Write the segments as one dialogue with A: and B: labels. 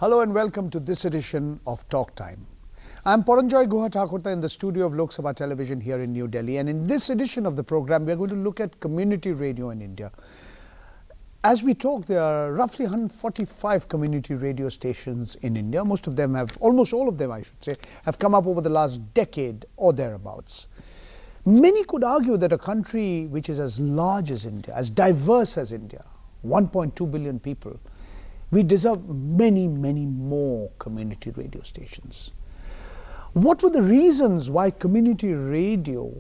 A: Hello and welcome to this edition of Talk Time. I'm Paranjoy Guha Thakurta in the studio of Lok Sabha Television here in New Delhi, and in this edition of the program we are going to look at community radio in India. As we talk, there are roughly 145 community radio stations in India. Most of them have, almost all of them I should say, have come up over the last decade or thereabouts. Many could argue that a country which is as large as India, as diverse as India, 1.2 billion people, we deserve many, many more community radio stations. What were the reasons why community radio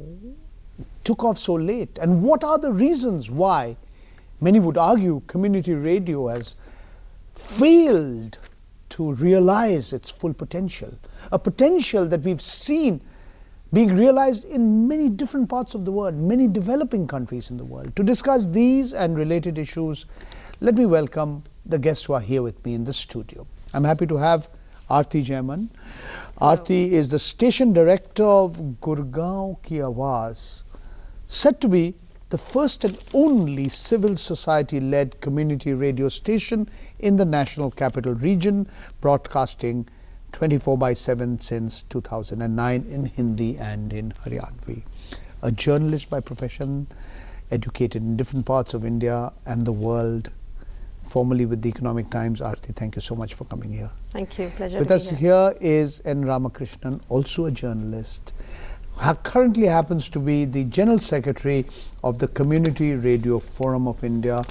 A: took off so late? And what are the reasons why many would argue community radio has failed to realize its full potential? A potential that we've seen being realized in many different parts of the world, many developing countries in the world. To discuss these and related issues, let me welcome the guests who are here with me in the studio. I'm happy to have Aarti Jaiman. Aarti is the station director of Gurgaon Ki Awaaz, said to be the first and only civil society-led community radio station in the National Capital Region, broadcasting 24/7 since 2009 in Hindi and in Haryanvi. A journalist by profession, educated in different parts of India and the world, formerly with the Economic Times. Aarti, thank you so much for coming here.
B: Thank you, pleasure.
A: With us here is N. Ramakrishnan, also a journalist, currently happens to be the General Secretary of the Community Radio Forum of India,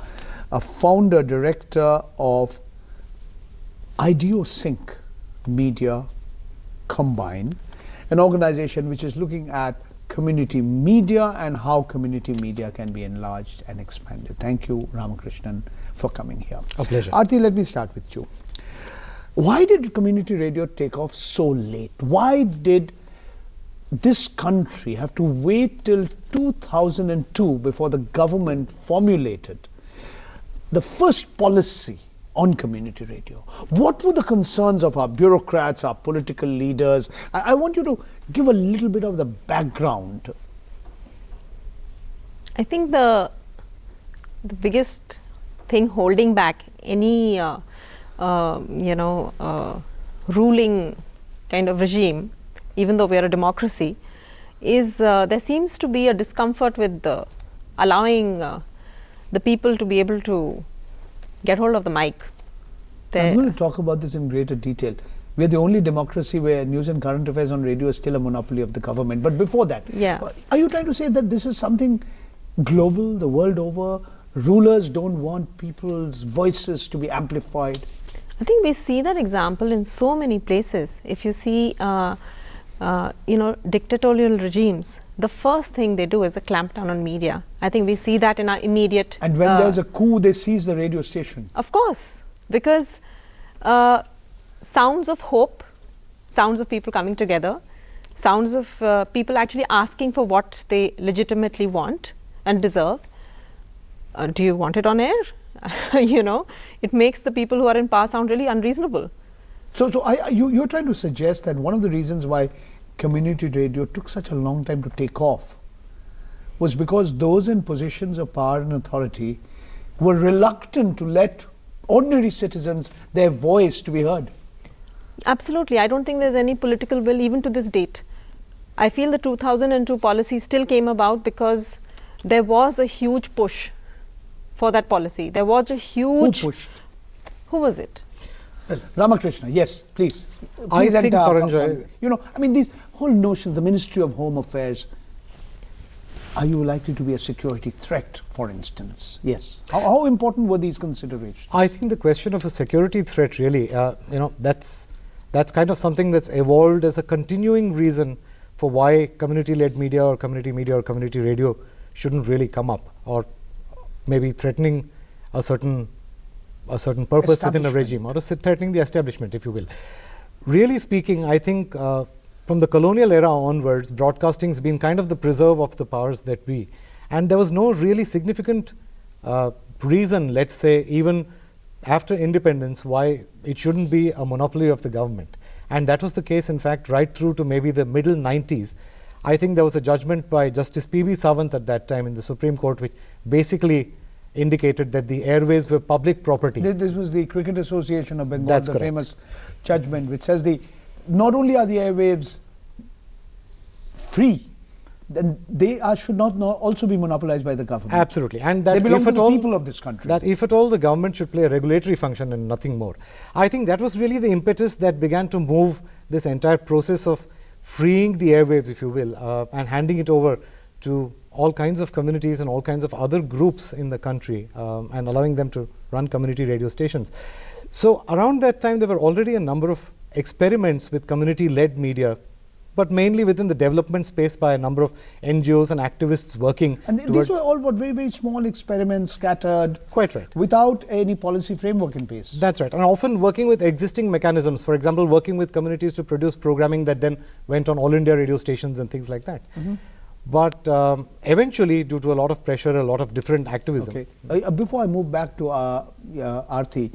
A: a founder director of IdeoSync Media Combine, an organization which is looking at community media and how community media can be enlarged and expanded. Thank you, Ramakrishnan, for coming here.
C: A pleasure.
A: Aarti, let me start with you. Why did community radio take off so late? Why did this country have to wait till 2002 before the government formulated the first policy on community radio? What were the concerns of our bureaucrats, our political leaders? I want you to give a little bit of the background.
B: I think the biggest thing holding back any ruling kind of regime, even though we are a democracy, is there seems to be a discomfort with allowing the people to be able to get hold of the mic.
A: I'm going to talk about this in greater detail. We are the only democracy where news and current affairs on radio is still a monopoly of the government. But before that, are you trying to say that this is something global, the world over? Rulers don't want people's voices to be amplified?
B: I think we see that example in so many places. If you see, dictatorial regimes, the first thing they do is a clampdown on media. I think we see that in our immediate...
A: And when there's a coup, they seize the radio station.
B: Of course, because sounds of hope, sounds of people coming together, sounds of people actually asking for what they legitimately want and deserve. Do you want it on air? It makes the people who are in power sound really unreasonable.
A: So you're trying to suggest that one of the reasons why community radio took such a long time to take off was because those in positions of power and authority were reluctant to let ordinary citizens their voice to be heard.
B: Absolutely. I don't think there's any political will even to this date. I feel the 2002 policy still came about because there was a huge push for that policy. There was a huge...
A: Who pushed?
B: Who was it?
A: Well, Ramakrishna, yes, please.
C: I think, Paranjoy,
A: these whole notions, the Ministry of Home Affairs, are you likely to be a security threat, for instance? Yes. How important were these considerations?
C: I think the question of a security threat really, that's kind of something that's evolved as a continuing reason for why community-led media or community radio shouldn't really come up, or maybe threatening a certain purpose within a regime, or threatening the establishment, if you will. Really speaking, I think from the colonial era onwards, broadcasting has been kind of the preserve of the powers that be. And there was no really significant reason, let's say, even after independence, why it shouldn't be a monopoly of the government. And that was the case, in fact, right through to maybe the middle 90s. I think there was a judgment by Justice P.B. Sawant at that time in the Supreme Court, which basically indicated that the airways were public property.
A: This was the Cricket Association of Bengal,
C: That's
A: the
C: correct.
A: famous judgment, which says not only are the airwaves free, then they should not also be monopolized by the government.
C: Absolutely, and that
A: they belong
C: if
A: to
C: at
A: the
C: all,
A: people of this country.
C: that if at all the government should play a regulatory function and nothing more. I think that was really the impetus that began to move this entire process of freeing the airwaves, if you will, and handing it over to all kinds of communities and all kinds of other groups in the country, and allowing them to run community radio stations. So around that time, there were already a number of experiments with community-led media, but mainly within the development space by a number of NGOs and activists working
A: And
C: towards.
A: these were all very, very small experiments scattered.
C: Quite right.
A: Without any policy framework in place.
C: That's right, and often working with existing mechanisms. For example, working with communities to produce programming that then went on all India radio stations and things like that. But eventually, due to a lot of pressure, a lot of different activism.
A: Okay. Before I move back to Aarti,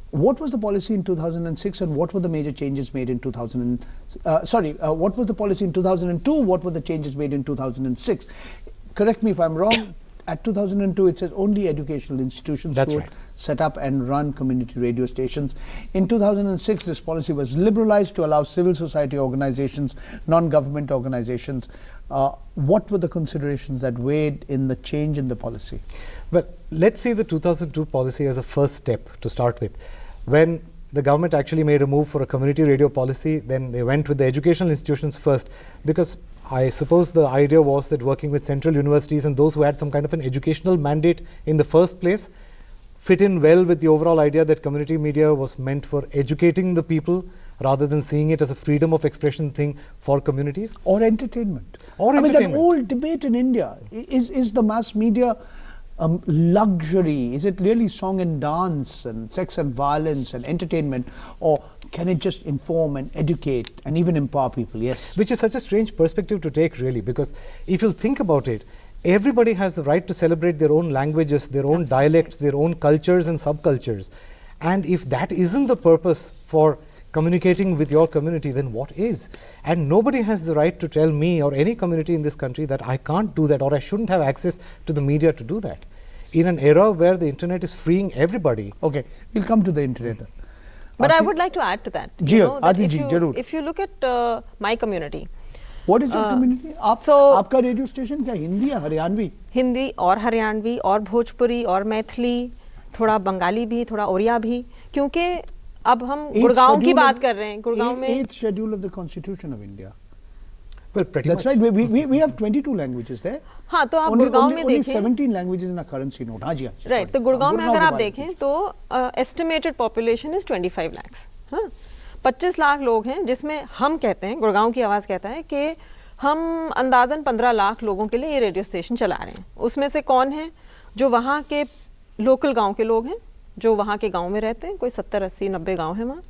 A: what was the policy in 2006 and what were the major changes made in 2000? What was the policy in 2002? What were the changes made in 2006? Correct me if I'm wrong. At 2002, it says only educational institutions
C: That's
A: could
C: right.
A: set up and run community radio stations. In 2006, this policy was liberalized to allow civil society organizations, non-government organizations. What were the considerations that weighed in the change in the policy?
C: Well, let's see the 2002 policy as a first step to start with. When the government actually made a move for a community radio policy, then they went with the educational institutions first, because I suppose the idea was that working with central universities and those who had some kind of an educational mandate in the first place fit in well with the overall idea that community media was meant for educating the people rather than seeing it as a freedom of expression thing for communities.
A: Or entertainment.
C: Or
A: I mean,
C: entertainment.
A: that old debate in India, is the mass media luxury? Is it really song and dance and sex and violence and entertainment? Or can it just inform and educate and even empower people? Yes.
C: Which is such a strange perspective to take, really, because if you think about it, everybody has the right to celebrate their own languages, their own dialects, their own cultures and subcultures. And if that isn't the purpose for communicating with your community, then what is? And nobody has the right to tell me or any community in this country that I can't do that or I shouldn't have access to the media to do that. In an era where the internet is freeing everybody.
A: Okay, we'll come to the internet.
B: But I
A: Aarti?
B: would like to add to that.
A: Ji,
B: that
A: Aarti
B: if
A: ji,
B: you-
A: zarur.
B: if you look at my community,
A: What is your community?
B: so-
A: आपका radio station क्या हिंदी या हरियाणवी?
B: हिंदी और हरियाणवी और भोजपुरी और मैथिली, थोड़ा बंगाली भी, थोड़ा ओरिया भी, क्योंकि अब हम गुड़गांव की बात कर रहे हैं. गुड़गांव में
A: 8th schedule of the Constitution of India.
C: Well, pretty
A: That's
C: much.
A: right. We have 22 languages there.
B: हाँ, तो आप
A: Only-
B: गुड़गांव
A: only-
B: में
A: only
B: देखें.
A: 17 languages in a currency note. हाँ जी, हाँ जी,
B: राइट,
A: sorry.
B: तो गुड़गांव में अगर
A: के
B: आप
A: बारे
B: देखें तो एस्टिमेटेड पॉपुलेशन इज 25 lakhs. हाँ, 25 लाख लोग हैं, जिसमें हम कहते हैं, गुड़गांव की आवाज़ कहता है कि हम अंदाजन 15 लाख लोगों के लिए ये रेडियो स्टेशन चला रहे हैं. उसमें से कौन है जो वहाँ के लोकल गांव के लोग हैं, जो वहाँ के गांव में रहते हैं, कोई 70, 80, 90 गांव हैं वहाँ,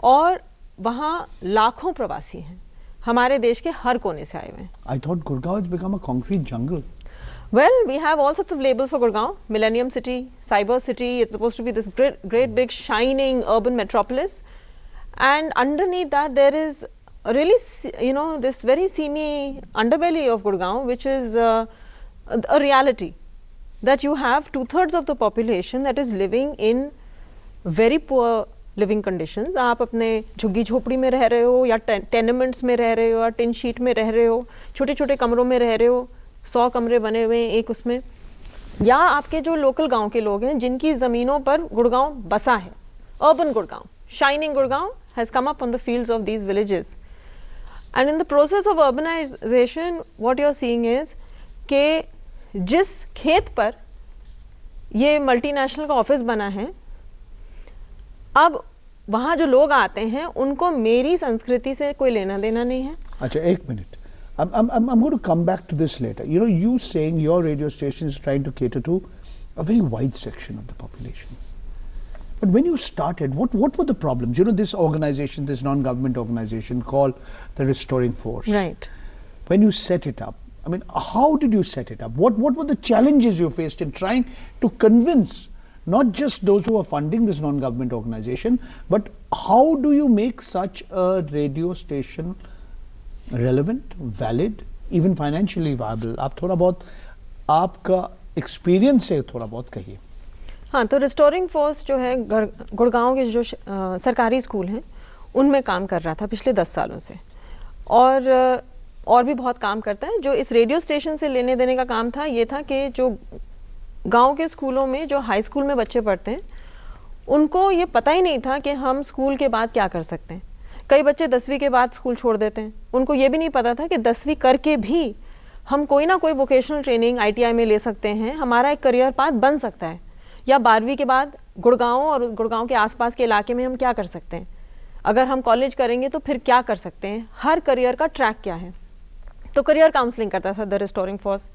B: और वहाँ लाखों प्रवासी हैं, हमारे देश के हर कोने से आए हुए हैं.
A: I thought Gurgaon has become a concrete jungle.
B: Well, we have all sorts of labels for Gurgaon. Millennium City, Cyber City. It's supposed to be this great big shining urban metropolis, and underneath that there is a really, this very seamy underbelly of Gurgaon, which is a reality that you have 2/3 of the population that is living in very poor living conditions. आप अपने झुग्गी झोपड़ी में रह रहे हो या tenements में रह रहे हो या टिन शीट में रह रहे हो, छोटे छोटे कमरों में रह रहे हो, 100 कमरे बने हुए हैं एक उसमें, या आपके जो लोकल गांव के लोग हैं जिनकी ज़मीनों पर गुड़गांव बसा है. Urban Gurgaon, shining Gurgaon has come up on the fields of these villages. And in the process of urbanization, what you're seeing is कि जिस खेत पर ये मल्टीनेशनल का ऑफिस बना है, अब वहाँ जो लोग आते हैं उनको मेरी संस्कृति से कोई लेना देना नहीं है.
A: अच्छा, एक minute. I'm going to come back to this later. You know, you saying your radio station is trying to cater to a very wide section of the population. But when you started, what were the problems? You know, this organization, this non-government organization called the Restoring Force.
B: Right.
A: When you set it up, I mean, how did you set it up? What were the challenges you faced in trying to convince not just those who are funding this non-government organization, but how do you make such a radio station relevant, valid, even financially viable? आप थोड़ा बहुत आपका experience से थोड़ा बहुत कहिए।
B: हाँ, तो रिस्टोरिंग फोर्स जो है गुड़गांव के जो सरकारी स्कूल हैं उनमें काम कर रहा था पिछले 10 सालों से, और भी बहुत काम करता है। जो इस रेडियो स्टेशन से लेने देने का काम था ये था कि जो गांव के स्कूलों में जो हाई स्कूल में बच्चे पढ़ते हैं उनको ये पता ही नहीं था कि हम स्कूल के बाद क्या कर सकते हैं। कई बच्चे 10वीं के बाद स्कूल छोड़ देते हैं, उनको ये भी नहीं पता था कि 10वीं करके भी हम कोई ना कोई वोकेशनल ट्रेनिंग ITI में ले सकते हैं, हमारा एक करियर पाथ बन सकता है। या 12वीं के बाद गुड़गांव और गुड़गांव के आसपास के इलाके में हम क्या कर सकते हैं, अगर हम कॉलेज करेंगे तो फिर क्या कर सकते हैं, हर करियर का ट्रैक क्या है। तो करियर काउंसलिंग करता था द रिस्टोरिंग फोर्स।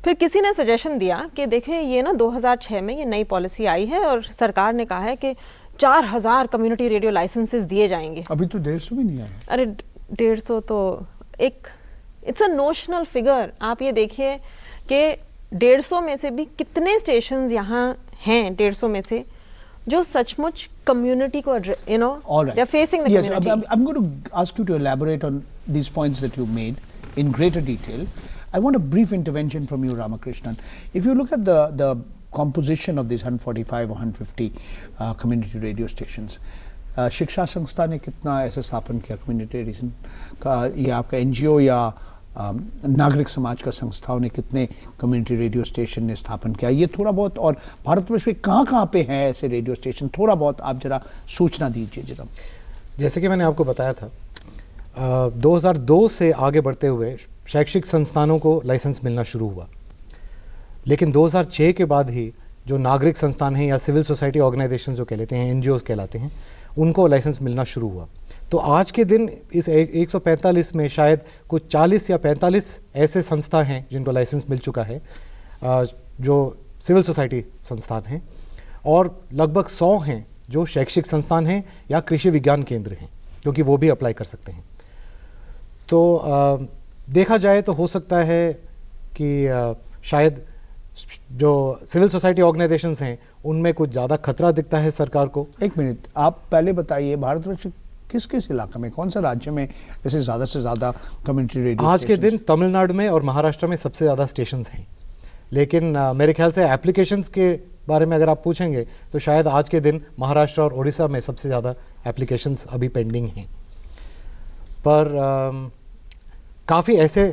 B: फिर किसी ने सजेशन दिया कि देखें ये ना 2006 में ये नई पॉलिसी आई है और सरकार ने कहा है कि 4000 कम्युनिटी रेडियो लाइसेंसेस दिए जाएंगे।
A: अभी तो 150 भी नहीं आए।
B: अरे 150 तो एक इट्स अ नोशनल फिगर। आप ये देखिए कि 150 में से भी कितने स्टेशंस यहाँ हैं 150 में से जो सचमुच कम्युनिटी को they are facing the community.
A: I'm going to ask you to elaborate on these points that you made in greater detail. I want a brief intervention from you, Ramakrishnan. If you look at the composition of these 145 or 150 community radio stations, शिक्षा संस्था ने कितना ऐसे स्थापन किया community radio का, या आपका NGO या नागरिक समाज का संस्थाओं ने कितने कम्युनिटी रेडियो स्टेशन ने स्थापन किया, ये थोड़ा बहुत, और भारतवर्ष में कहाँ पे हैं ऐसे रेडियो स्टेशन, थोड़ा बहुत आप जरा सूचना दीजिए जरा।
C: जैसे कि मैंने आपको बताया था 2002 से आगे बढ़ते हुए शैक्षिक संस्थानों को लाइसेंस मिलना शुरू हुआ, लेकिन 2006 के बाद ही जो नागरिक संस्थान हैं या सिविल सोसाइटी ऑर्गेनाइजेशन जो कहलाते हैं, NGOs कहलाते हैं, उनको लाइसेंस मिलना शुरू हुआ। तो आज के दिन इस 145 में शायद कुछ 40 या 45 ऐसे संस्था हैं जिनको लाइसेंस मिल चुका है, जो सिविल सोसाइटी संस्थान हैं, और लगभग 100 हैं जो शैक्षिक संस्थान हैं या कृषि विज्ञान केंद्र हैं, क्योंकि वो भी अप्लाई कर सकते हैं। तो देखा जाए तो हो सकता है कि शायद जो सिविल सोसाइटी ऑर्गेनाइजेशंस हैं उनमें कुछ ज़्यादा खतरा दिखता है सरकार को।
A: एक मिनट, आप पहले बताइए भारतवर्ष किस किस इलाके में, कौन सा राज्य में जैसे ज़्यादा से ज़्यादा कम्युनिटी रेडियो
C: आज के दिन तमिलनाडु में और महाराष्ट्र में सबसे ज़्यादा स्टेशंस हैं, लेकिन मेरे ख्याल से एप्लीकेशंस के बारे में अगर आप पूछेंगे तो शायद आज के दिन महाराष्ट्र और उड़ीसा में सबसे ज़्यादा एप्लीकेशंस अभी पेंडिंग हैं। पर काफ़ी ऐसे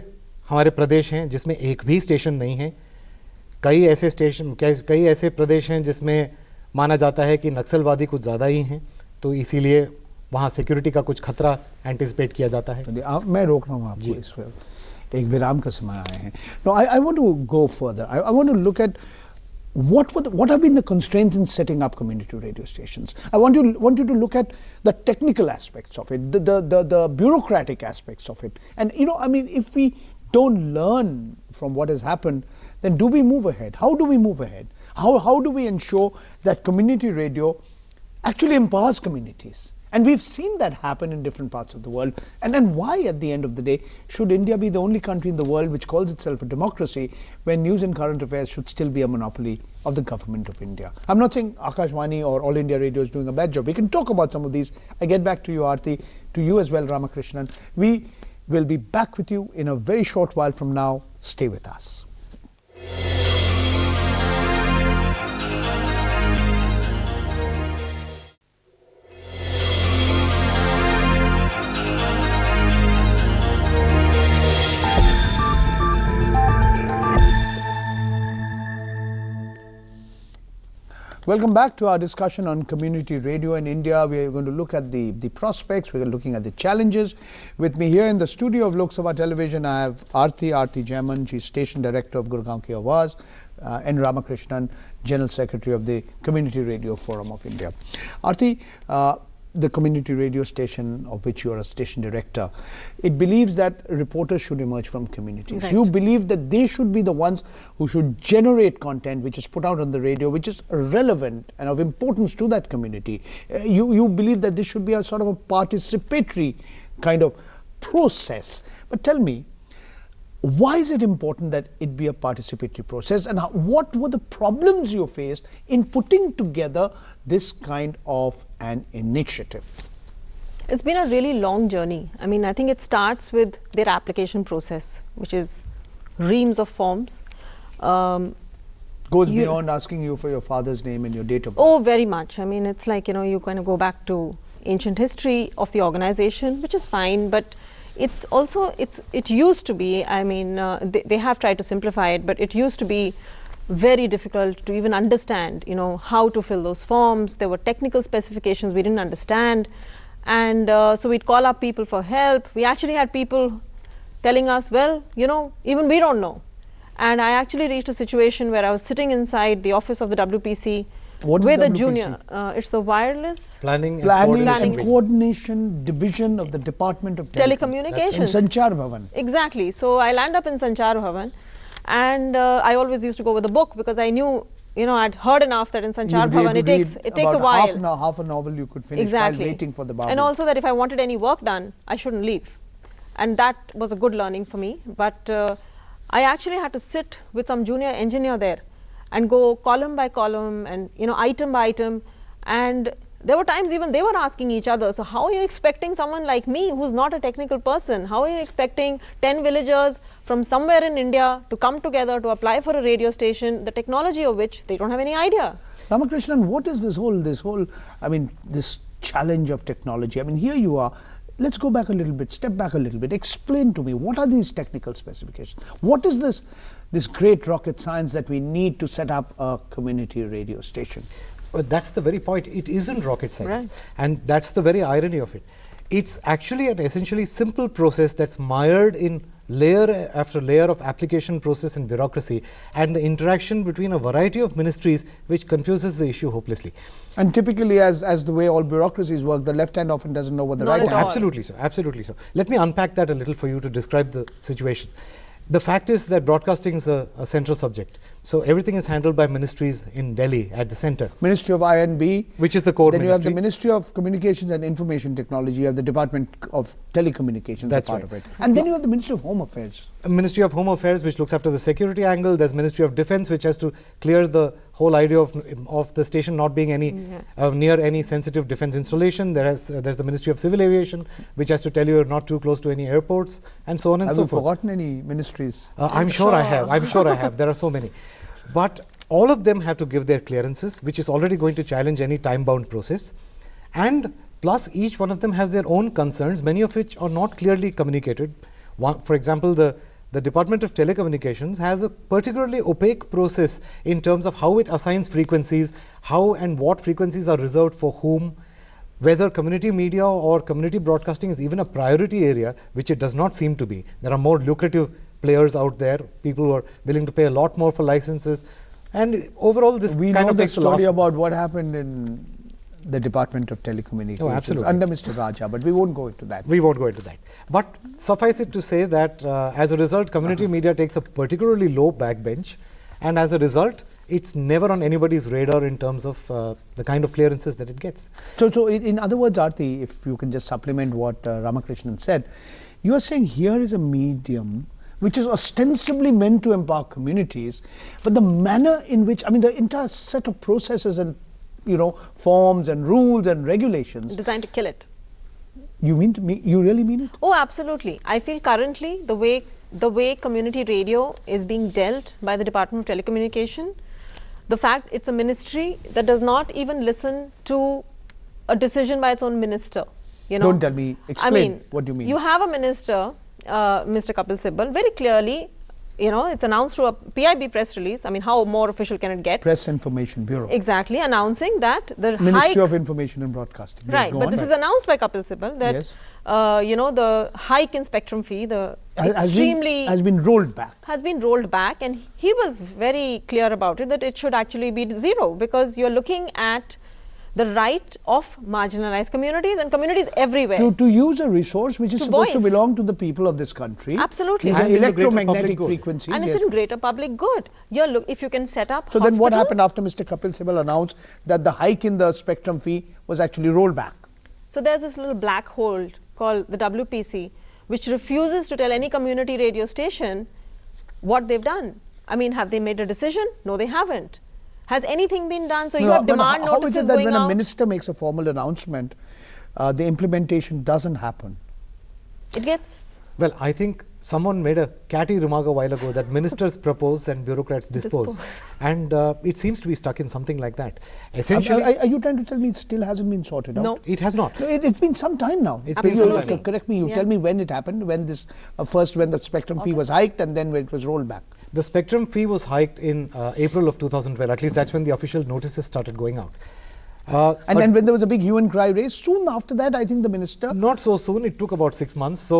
C: हमारे प्रदेश हैं जिसमें एक भी स्टेशन नहीं है। कई ऐसे प्रदेश हैं जिसमें माना जाता है कि नक्सलवादी कुछ ज़्यादा ही हैं, तो इसीलिए वहाँ सिक्योरिटी का कुछ खतरा एंटिसिपेट किया जाता है।
A: मैं रोक रहा हूँ आपको इस वक्त, एक विराम का समय आए हैं। No, I want to go further, I want to look at what have been the constraints in setting up community radio stations. I want you to look at the technical aspects of it, the bureaucratic aspects of it. And I mean, if we don't learn from what has happened, then do we move ahead? How do we move ahead? How do we ensure that community radio actually empowers communities? And we've seen that happen in different parts of the world. And then why, at the end of the day, should India be the only country in the world which calls itself a democracy when news and current affairs should still be a monopoly of the government of India? I'm not saying Akashvani or All India Radio is doing a bad job. We can talk about some of these. I get back to you, Aarti, to you as well, Ramakrishnan. We will be back with you in a very short while from now. Stay with us. Welcome back to our discussion on community radio in India. We are going to look at the prospects, we are looking at the challenges. With me here in the studio of Lok Sabha Television, I have Aarti Jaiman, she's Station Director of Gurgaon Ki Awaaz, N. Ramakrishnan, General Secretary of the Community Radio Forum of India. Aarti, the community radio station of which you are a station director, it believes that reporters should emerge from communities. Right. You believe that they should be the ones who should generate content which is put out on the radio, which is relevant and of importance to that community. You believe that this should be a sort of a participatory kind of process. But tell me, why is it important that it be a participatory process, and what were the problems you faced in putting together this kind of an initiative?
B: It's been a really long journey. I mean, I think it starts with their application process, which is reams of forms.
A: Goes beyond asking you for your father's name and your date of birth.
B: Oh, very much. I mean, it's like, you kind of go back to ancient history of the organization, which is fine, but it's also, it used to be, I mean, they have tried to simplify it, but it used to be very difficult to even understand, how to fill those forms. There were technical specifications we didn't understand. And so we'd call up people for help. We actually had people telling us, well, even we don't know. And I actually reached a situation where I was sitting inside the office of the WPC
A: What is
B: with a
A: WPC?
B: junior. It's the wireless
C: Planning
A: and Coordination Division of the Department of
B: Telecommunications.
A: In Sanchar Bhavan.
B: Exactly. So I land up in Sanchar Bhavan, and I always used to go with a book because I knew, I'd heard enough that in Sanchar
A: You'd be able
B: Bhavan
A: to
B: it takes a
A: about
B: while.
A: half a novel you could finish
B: Exactly.
A: while waiting for the Babu.
B: And also that if I wanted any work done, I shouldn't leave. And that was a good learning for me. But I actually had to sit with some junior engineer there and go column by column and item by item, and there were times even they were asking each other, so how are you expecting someone like me who's not a technical person, how are you expecting 10 villagers from somewhere in India to come together to apply for a radio station, the technology of which they don't have any idea.
A: Ramakrishnan, what is this whole this challenge of technology? I mean, here you are. Let's go back a little bit, step back a little bit. Explain to me, what are these technical specifications? What is this great rocket science that we need to set up a community radio station?
C: Well, that's the very point. It isn't rocket science.
B: Right.
C: And that's the very irony of it. It's actually an essentially simple process that's mired in layer after layer of application process and bureaucracy, and the interaction between a variety of ministries which confuses the issue hopelessly.
A: And typically, as the way all bureaucracies work, the left hand often doesn't know what the
B: Not
A: right
B: at
A: hand
B: all.
C: Absolutely so, absolutely so. Let me unpack that a little for you to describe the situation. The fact is that broadcasting is a central subject. So everything is handled by ministries in Delhi at the center,
A: Ministry of INB,
C: which is the core
A: then
C: ministry.
A: you have the Ministry of Communications and Information Technology, you have the Department of Telecommunications,
C: That's
A: a part
C: right.
A: of it. And then you have the Ministry of Home Affairs.
C: Ministry of Home Affairs, which looks after the security angle. There's Ministry of Defense, which has to clear the whole idea of the station not being any near any sensitive defense installation. There's the Ministry of Civil Aviation, which has to tell you you're not too close to any airports, and so on and
A: Have
C: so
A: you
C: forth.
A: forgotten any ministries?
C: I'm sure I have. I'm sure I have. There are so many. But all of them have to give their clearances, which is already going to challenge any time-bound process. And plus, each one of them has their own concerns, many of which are not clearly communicated. For example, the Department of Telecommunications has a particularly opaque process in terms of how it assigns frequencies, how and what frequencies are reserved for whom, whether community media or community broadcasting is even a priority area, which it does not seem to be. There are more lucrative players out there, people who are willing to pay a lot more for licenses. And overall, this
A: We
C: kind
A: know
C: of
A: the
C: makes the
A: story
C: last
A: about what happened in the Department of Telecommunications
C: absolutely.
A: under Mr. Raja, but we won't go into that.
C: We won't go into that. But suffice it to say that as a result, community media takes a particularly low backbench, and as a result, it's never on anybody's radar in terms of the kind of clearances that it gets.
A: So in other words, Aarti, if you can just supplement what Ramakrishnan said, you are saying here is a medium which is ostensibly meant to empower communities, but the manner in which, the entire set of processes and forms and rules and regulations.
B: Designed to kill it.
A: You really mean it?
B: Oh, absolutely. I feel currently the way community radio is being dealt by the Department of Telecommunication, the fact it's a ministry that does not even listen to a decision by its own minister.
A: Don't tell me. Explain what you mean.
B: You have a minister, Mr. Kapil Sibal, very clearly, it's announced through a PIB press release. How more official can it get?
A: Press Information Bureau.
B: Exactly, announcing that the
A: Ministry of Information and Broadcasting. Yes,
B: right,
A: go
B: but
A: on.
B: this is announced by Kapil Sibal that
A: Yes.
B: the hike in spectrum fee,
A: has been rolled back.
B: has been rolled back, and he was very clear about it that it should actually be zero, because you're looking at the right of marginalized communities and communities everywhere.
A: To use a resource which is
B: To
A: supposed to
B: voice.
A: belong to the people of this country.
B: Absolutely.
A: These are
C: And in the greater
A: electromagnetic
C: public good.
A: frequencies.
B: And
A: yes.
B: it's in greater public good. If you can set up
A: So then what happened
B: hospitals-
A: after Mr. Kapil Sibal announced that the hike in the spectrum fee was actually rolled back?
B: So there's this little black hole called the WPC, which refuses to tell any community radio station what they've done. Have they made a decision? No, they haven't. Has anything been done? So you have
A: but
B: demand
A: how is
B: notices
A: it that
B: going
A: when
B: out.
A: a minister makes a formal announcement, the implementation doesn't happen?
B: It gets
C: Well, I think someone made a catty remark a while ago that ministers propose and bureaucrats dispose. And it seems to be stuck in something like that. Essentially,
A: Are you trying to tell me it still hasn't been sorted out?
B: No.
C: it has not.
A: No, it's been some time now.
C: It's been some time.
A: Correct me. You
B: Yeah.
A: tell me when it happened. When this first, when the spectrum fee was hiked, and then when it was rolled back.
C: The spectrum fee was hiked in April of 2012. At least that's when the official notices started going out.
A: And then when there was a big hue and cry race, soon after that, I think the minister.
C: Not so soon. It took about 6 months. So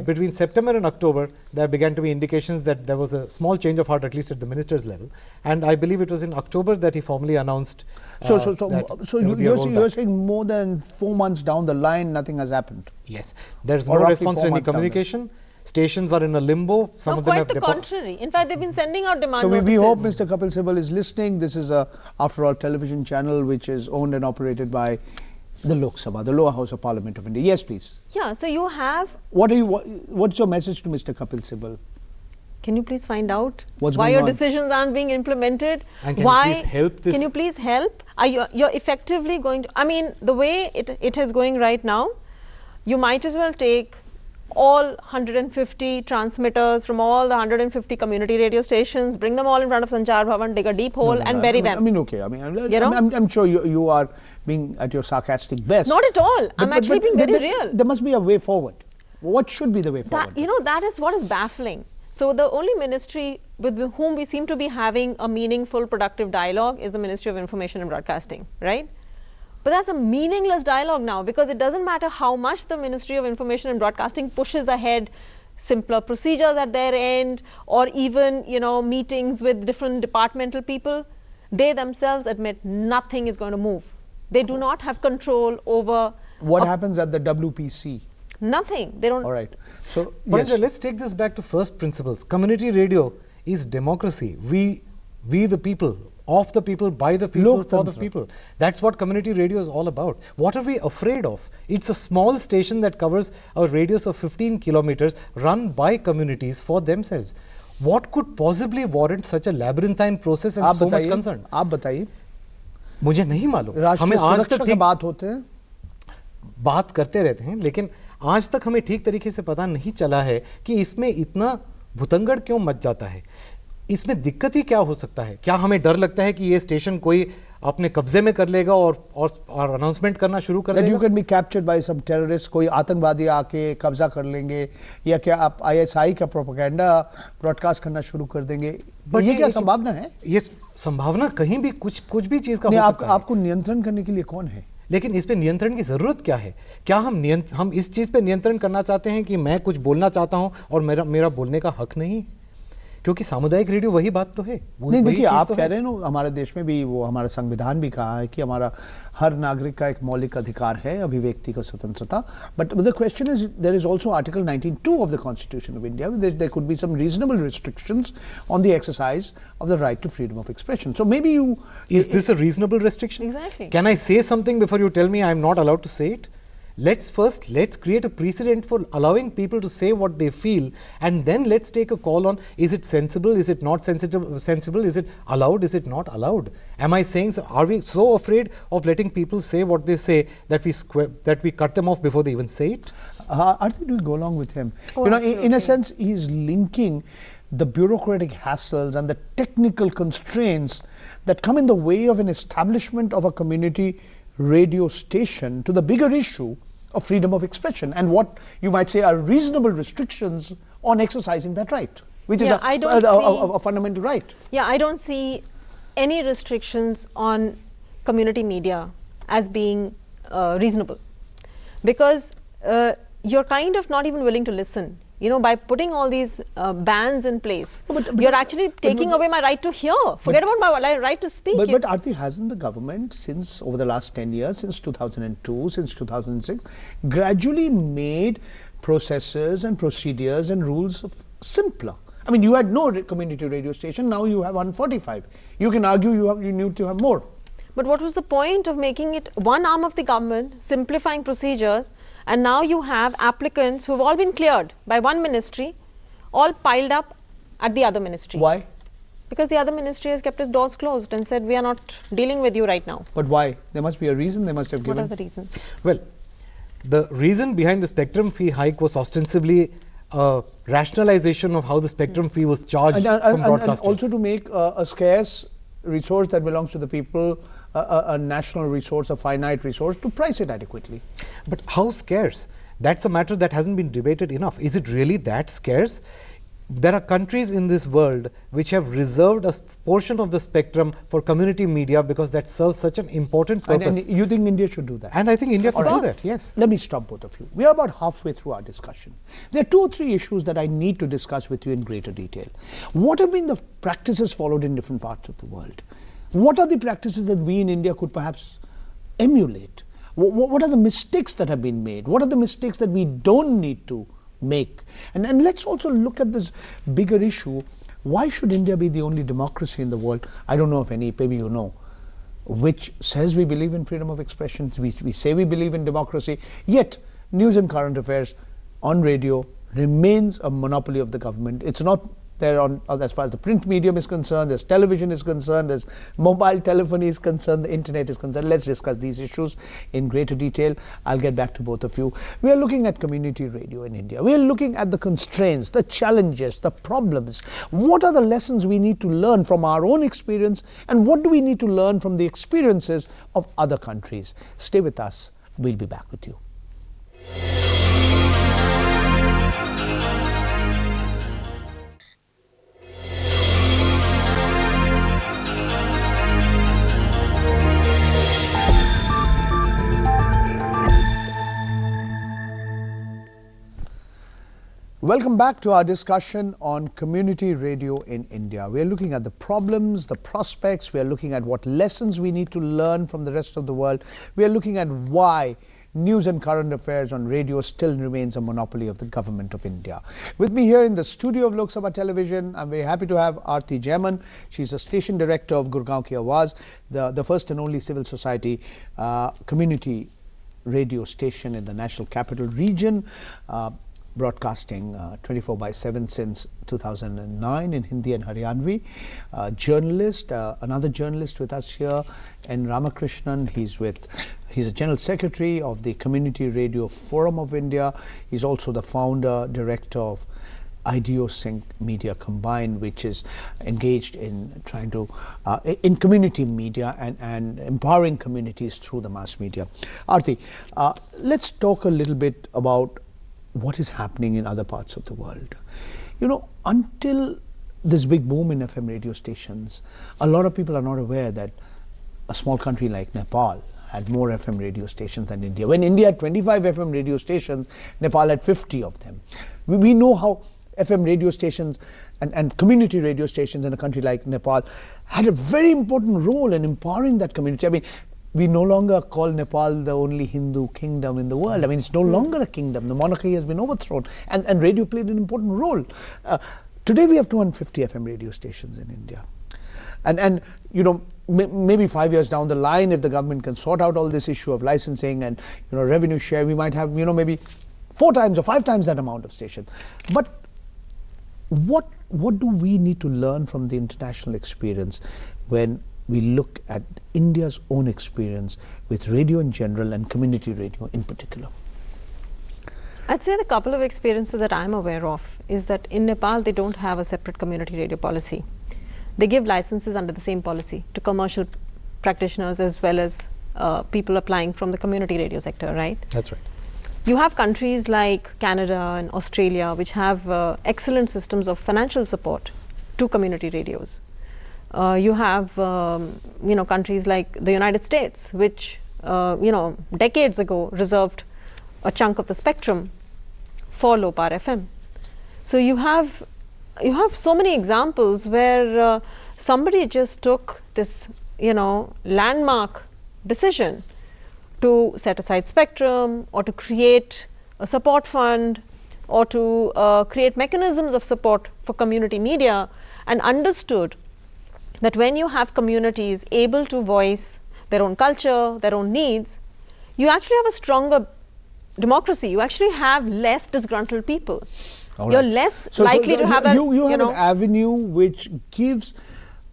C: between September and October, there began to be indications that there was a small change of heart, at least at the minister's level. And I believe it was in October that he formally announced.
A: So
C: that there would be a
A: you're
C: rollback.
A: saying more than 4 months down the line, nothing has happened.
C: Yes, there's
A: Or
C: no
A: roughly
C: response
A: 4
C: to any
A: months down the line.
C: communication. Stations are in a limbo. Some
B: No,
C: of them
B: quite
C: have
B: the contrary. In fact, they've been sending out demand
A: So we
B: notices.
A: hope Mr. Kapil Sibal is listening. This is after all, television channel which is owned and operated by the Lok Sabha, the lower house of Parliament of India. Yes, please.
B: Yeah, so you have,
A: What's your message to Mr. Kapil Sibal?
B: can you please find out
A: What's
B: why
A: going
B: your
A: on?
B: decisions aren't being implemented?
C: And can you
B: why
C: please help this?
B: Can you please help? Are you're effectively going to, I mean, the way it is going right now, you might as well take all 150 transmitters from all the 150 community radio stations, bring them all in front of Sanchar Bhavan, dig a deep hole
A: No,
B: and bury them.
A: I mean, okay. I mean,
B: You know?
A: I'm sure you are being at your sarcastic best.
B: Not at all. I'm
A: But
B: actually being very real.
A: There must be a way forward. What should be the way forward?
B: That, you know, that is what is baffling. So the only ministry with whom we seem to be having a meaningful, productive dialogue is the Ministry of Information and Broadcasting, right? But that's a meaningless dialogue now, because it doesn't matter how much the Ministry of Information and Broadcasting pushes ahead simpler procedures at their end, or even, you know, meetings with different departmental people. They themselves admit nothing is going to move. They do not have control over
A: What happens at the WPC?
B: nothing. They don't.
A: All right. So,
C: But
A: yes.
C: let's take this back to first principles. Community radio is democracy. We the people, of the people, by the people, for the
A: Loktantra.
C: people. That's what community radio is all about. What are we afraid of? It's a small station that covers a radius of 15 kilometers, run by communities for themselves. What could possibly warrant such a labyrinthine process and
A: आप
C: so much
A: बताइए,
C: concern?
A: आप बताइए
C: मुझे नहीं मालूम.
A: राष्ट्रीय
C: हमें आज
A: सुरक्षा
C: तक
A: की
C: ठीक
A: बात होते हैं
C: बात करते रहते हैं, लेकिन आज तक हमें ठीक तरीके से पता नहीं चला है कि इसमें इतना भुतंगड़ क्यों मच जाता है. इसमें दिक्कत ही क्या हो सकता है? क्या हमें डर लगता है कि ये स्टेशन कोई अपने कब्जे में कर लेगा और अनाउंसमेंट करना शुरू कर
A: that you
C: देगा?
A: can be captured by some terrorists, कोई आतंकवादी आके कब्जा कर लेंगे, या क्या आप ISI का प्रोपेगेंडा ब्रॉडकास्ट करना शुरू कर देंगे?
C: But
A: ये क्या
C: ये-
A: संभावना है?
C: ये संभावना कहीं भी कुछ भी चीज का
A: नहीं,
C: हो सकता है.
A: आपको नियंत्रण करने के लिए कौन है?
C: लेकिन इस पे नियंत्रण की जरूरत क्या है? क्या हम इस चीज पे नियंत्रण करना चाहते हैं कि मैं कुछ बोलना चाहता हूं और मेरा बोलने का हक नहीं है? क्योंकि सामुदायिक रेडियो वही बात तो है.
A: नहीं, देखिए, आप कह रहे हैं ना, हमारे देश में भी वो हमारा संविधान भी कहा है कि हमारा हर नागरिक का एक मौलिक अधिकार है अभिव्यक्ति का स्वतंत्रता. But the question is, there is also article 19(2) of the constitution of India. There could be some reasonable restrictions on the exercise of the right to freedom of expression. So maybe you
C: Is this a reasonable restriction?
B: Exactly.
C: Can I say something before you tell me I'm not allowed to say it? Let's create a precedent for allowing people to say what they feel, and then let's take a call on, is it sensible, is it not sensible, is it allowed, is it not allowed? Am I saying, are we so afraid of letting people say what they say that we cut them off before they even say it?
A: Aarti, do you go along with him?
B: Oh,
A: In a
B: absolutely.
A: sense, he's linking the bureaucratic hassles and the technical constraints that come in the way of an establishment of a community radio station to the bigger issue of freedom of expression and what you might say are reasonable restrictions on exercising that right, which
B: Yeah,
A: is
B: I don't
A: a fundamental right.
B: Yeah, I don't see any restrictions on community media as being reasonable, because you're kind of not even willing to listen. You know, by putting all these bans in place,
A: No, but-
B: you're actually taking away my right to hear. Forget about my right to speak.
A: But Aarti, hasn't the government since over the last 10 years, since 2002, since 2006, gradually made processes and procedures and rules simpler? I mean, you had no community radio station, now you have 145. You can argue you need to have more.
B: But what was the point of making it one arm of the government, simplifying procedures, and now you have applicants who have all been cleared by one ministry, all piled up at the other ministry?
A: Why?
B: Because the other ministry has kept its doors closed and said, we are not dealing with you right now.
A: But why? There must be a reason they must have
B: What are
A: given.
B: the reasons?
C: Well, the reason behind the spectrum fee hike was ostensibly a rationalization of how the spectrum fee was charged from
A: and
C: broadcasters.
A: also to make a scarce resource that belongs to the people a national resource, a finite resource, to price it adequately.
C: But how scarce? That's a matter that hasn't been debated enough. Is it really that scarce? There are countries in this world which have reserved a portion of the spectrum for community media because that serves such an important purpose.
A: And you think India should do that?
C: And I think India could
A: All
C: do
A: right.
C: that, yes.
A: Let me stop both of you. We are about halfway through our discussion. There are 2 or 3 issues that I need to discuss with you in greater detail. What have been the practices followed in different parts of the world? What are the practices that we in India could perhaps emulate? What are the mistakes that have been made? What are the mistakes that we don't need to make? And let's also look at this bigger issue. Why should India be the only democracy in the world? I don't know of any, maybe you know, which says we believe in freedom of expression. We say we believe in democracy, yet news and current affairs on radio remains a monopoly of the government. It's not there on, as far as the print medium is concerned, as television is concerned, as mobile telephony is concerned, the internet is concerned. Let's discuss these issues in greater detail. I'll get back to both of you. We are looking at community radio in India. We are looking at the constraints, the challenges, the problems. What are the lessons we need to learn from our own experience, and what do we need to learn from the experiences of other countries? Stay with us. We'll be back with you. Welcome back to our discussion on community radio in India. We are looking at the problems, the prospects. We are looking at what lessons we need to learn from the rest of the world. We are looking at why news and current affairs on radio still remains a monopoly of the government of India. With me here in the studio of Lok Sabha Television, I'm very happy to have Aarti Jaiman. She's a station director of Gurgaon Ki Awaaz, the first and only civil society community radio station in the National Capital Region. Broadcasting 24/7 since 2009 in Hindi and Haryanvi. Journalist, another journalist with us here, N. Ramakrishnan. He's a general secretary of the Community Radio Forum of India. He's also the founder, director of IdeoSync Media Combined, which is engaged in trying to in community media and empowering communities through the mass media. Aarti, let's talk a little bit about what is happening in other parts of the world. You know, until this big boom in FM radio stations, a lot of people are not aware that a small country like Nepal had more FM radio stations than India. When India had 25 FM radio stations, Nepal had 50 of them. We know how FM radio stations and community radio stations in a country like Nepal had a very important role in empowering that community. I mean, we no longer call Nepal the only Hindu kingdom in the world. I mean, it's no longer a kingdom. The monarchy has been overthrown, and radio played an important role. Today we have 250 FM radio stations in India. And you know, maybe 5 years down the line, if the government can sort out all this issue of licensing and, you know, revenue share, we might have, you know, maybe 4 times or 5 times that amount of stations. But what do we need to learn from the international experience when we look at India's own experience with radio in general and community radio in particular?
B: I'd say the couple of experiences that I'm aware of is that in Nepal they don't have a separate community radio policy. They give licenses under the same policy to commercial practitioners as well as people applying from the community radio sector, right?
C: That's right.
B: You have countries like Canada and Australia which have excellent systems of financial support to community radios. You have you know, countries like the United States, which you know, decades ago reserved a chunk of the spectrum for low power FM. So you have so many examples where somebody just took this, you know, landmark decision to set aside spectrum, or to create a support fund, or to create mechanisms of support for community media, and understood that when you have communities able to voice their own culture, their own needs, you actually have a stronger democracy. You actually have less disgruntled people.
A: All
B: You're
A: right.
B: less
A: So
B: likely to have
A: you have
B: know,
A: an avenue which gives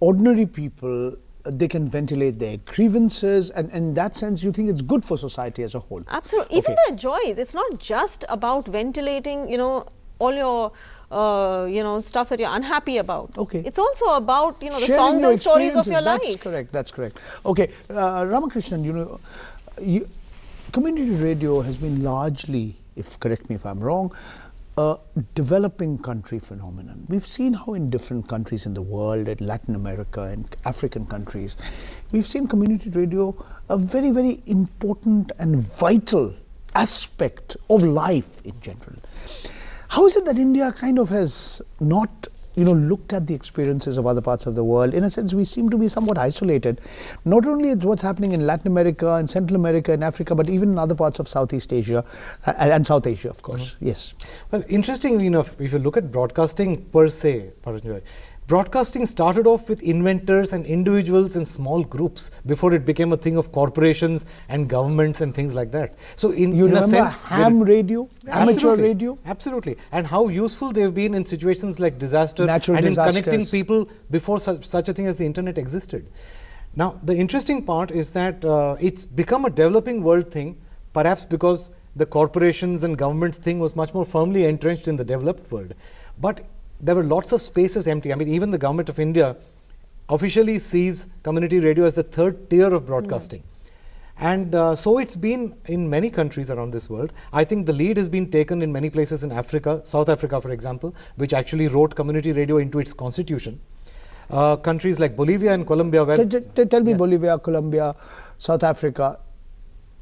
A: ordinary people, they can ventilate their grievances, and in that sense you think it's good for society as a whole.
B: Absolutely. Even their joys. It's not just about ventilating, you know, all your stuff that you're unhappy about.
A: Okay.
B: It's also about, the
A: Sharing
B: songs
A: your
B: and stories of your
A: experiences.
B: life.
A: That's correct. That's correct. Okay, Ramakrishnan, community radio has been largely, correct me if I'm wrong, a developing country phenomenon. We've seen how in different countries in the world, in Latin America and African countries, we've seen community radio a very, very important and vital aspect of life in general. How is it that India kind of has not looked at the experiences of other parts of the world? In a sense, we seem to be somewhat isolated. Not only it's what's happening in Latin America and Central America and Africa, but even in other parts of Southeast Asia and South Asia, of course. Yes.
C: Well, interestingly enough, if you look at broadcasting per se, Paranjoy, broadcasting started off with inventors and individuals and small groups before it became a thing of corporations and governments and things like that. So in a sense,
A: ham radio, amateur radio?
C: Absolutely. And how useful they've been in situations like disaster
A: Natural
C: and
A: disasters.
C: in connecting people before such a thing as the internet existed. Now, the interesting part is that it's become a developing world thing, perhaps because the corporations and government thing was much more firmly entrenched in the developed world. But there were lots of spaces empty. I mean, even the government of India officially sees community radio as the third tier of broadcasting. And so it's been in many countries around this world. I think the lead has been taken in many places in Africa, South Africa, for example, which actually wrote community radio into its constitution. Countries like Bolivia and Colombia. Where
A: tell me, yes. Bolivia, Colombia, South Africa.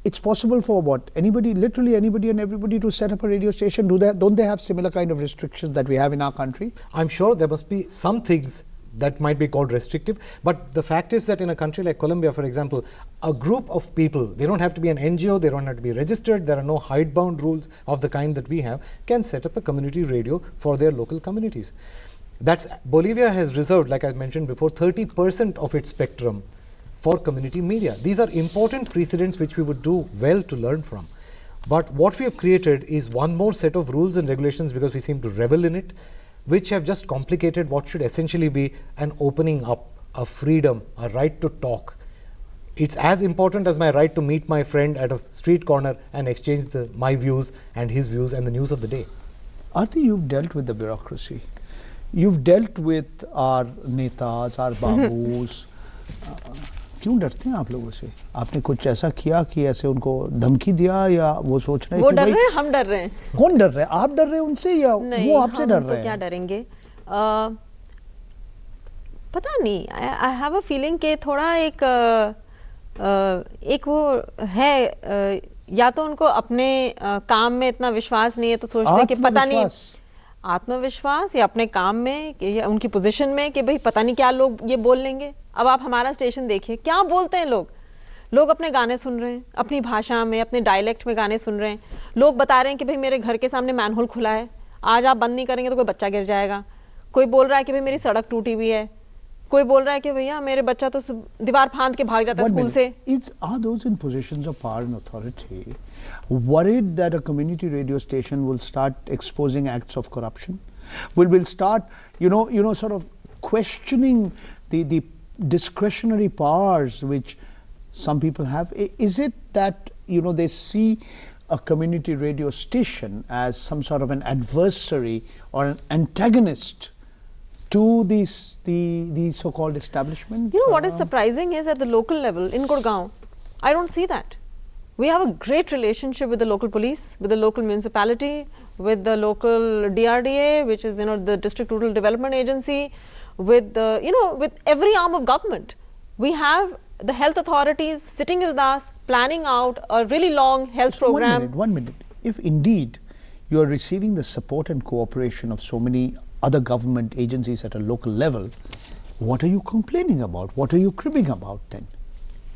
A: It's possible for what? Anybody, literally anybody and everybody to set up a radio station? Don't they have similar kind of restrictions that we have in our country?
C: I'm sure there must be some things that might be called restrictive. But the fact is that in a country like Colombia, for example, a group of people, they don't have to be an NGO, they don't have to be registered, there are no hidebound rules of the kind that we have, can set up a community radio for their local communities. Bolivia has reserved, like I mentioned before, 30% of its spectrum for community media. These are important precedents which we would do well to learn from. But what we have created is one more set of rules and regulations, because we seem to revel in it, which have just complicated what should essentially be an opening up, a freedom, a right to talk. It's as important as my right to meet my friend at a street corner and exchange my views and his views and the news of the day.
A: Aarti, you've dealt with the bureaucracy. You've dealt with our netas, our babus. क्यों डरते हैं आप लोगों से? आपने कुछ ऐसा किया कि ऐसे उनको धमकी दिया, या वो सोच रहे हैं
B: वो डर रहे हैं, हम डर रहे हैं?
A: कौन डर रहे हैं? आप डर रहे हैं उनसे या वो आपसे डर रहे हैं?
B: क्या डरेंगे? पता नहीं. I have a feeling कि थोड़ा एक वो है, या तो उनको अपने काम में इतना विश्वास नहीं है तो सोचते हैं कि पता नहीं, आत्मविश्वास या अपने काम में या उनकी पोजीशन में कि भाई पता नहीं क्या लोग ये बोल लेंगे. अब आप हमारा स्टेशन देखिए, क्या बोलते हैं लोग अपने गाने सुन रहे हैं, अपनी भाषा में, अपने डायलेक्ट में गाने सुन रहे हैं. लोग बता रहे हैं कि भाई मेरे घर के सामने मैनहोल खुला है, आज आप बंद नहीं करेंगे तो कोई बच्चा गिर जाएगा. कोई बोल रहा है कि भाई मेरी सड़क टूटी हुई है. कोई बोल रहा है कि भैया मेरे बच्चा तो दीवार फांद के भाग जाता है स्कूल से.
A: Are those in positions of power and authority worried that a community radio station will start exposing acts of corruption? Will start, sort of questioning the discretionary powers which some people have? Is it that, they see a community radio station as some sort of an adversary or an antagonist to the so-called establishment?
B: What is surprising is at the local level in Gurgaon, I don't see that. We have a great relationship with the local police, with the local municipality, with the local DRDA, which is the District Rural Development Agency, with with every arm of government. We have the health authorities sitting with us, planning out a really long health program.
A: One minute. If indeed you are receiving the support and cooperation of so many other government agencies at a local level, what are you complaining about? What are you cribbing about then?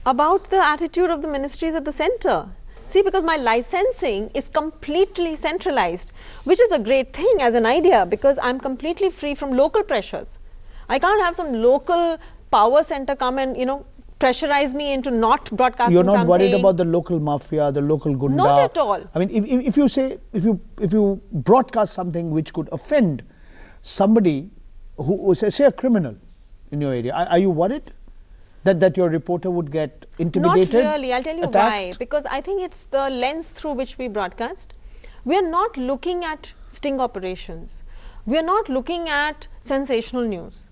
B: About the attitude of the ministries at the center. See, because my licensing is completely centralized, which is a great thing as an idea, because I'm completely free from local pressures. I can't have some local power center come and, pressurize me into not broadcasting something.
A: You're not worried about the local mafia, the local gunda?
B: Not at all.
A: I mean, if you broadcast something which could offend somebody who say a criminal in your area, are you worried that your reporter would get intimidated?
B: Not really. I'll tell you
A: attacked?
B: why. Because I think it's the lens through which we broadcast. We are not looking at sting operations. We are not looking at sensational news.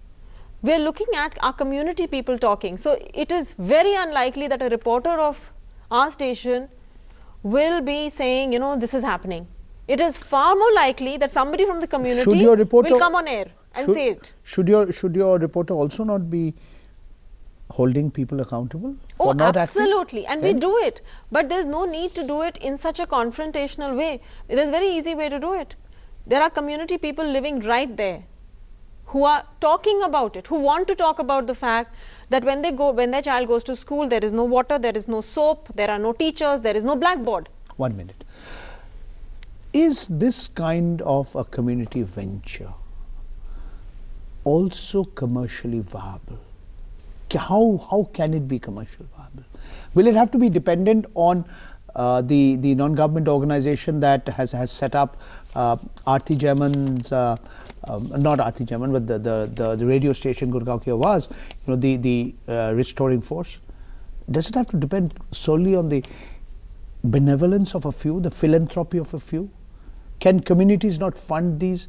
B: We are looking at our community people talking. So it is very unlikely that a reporter of our station will be saying, you know, this is happening. It is far more likely that somebody from the community will come on air and say it.
A: Should your reporter also not be holding people accountable for not acting?
B: Absolutely, and we do it, but there's no need to do it in such a confrontational way. There's a very easy way to do it. There are community people living right there who are talking about it, who want to talk about the fact that when their child goes to school, there is no water, there is no soap, there are no teachers, there is no blackboard.
A: 1 minute. Is this kind of a community venture also commercially viable? How can it be commercially viable? Will it have to be dependent on the non-government organization that has set up Aarti Jaiman's, not Aarti Jaiman, but the radio station Gurgaon Ki Awaaz, you know, the restoring force? Does it have to depend solely on the benevolence of a few, the philanthropy of a few? Can communities not fund these?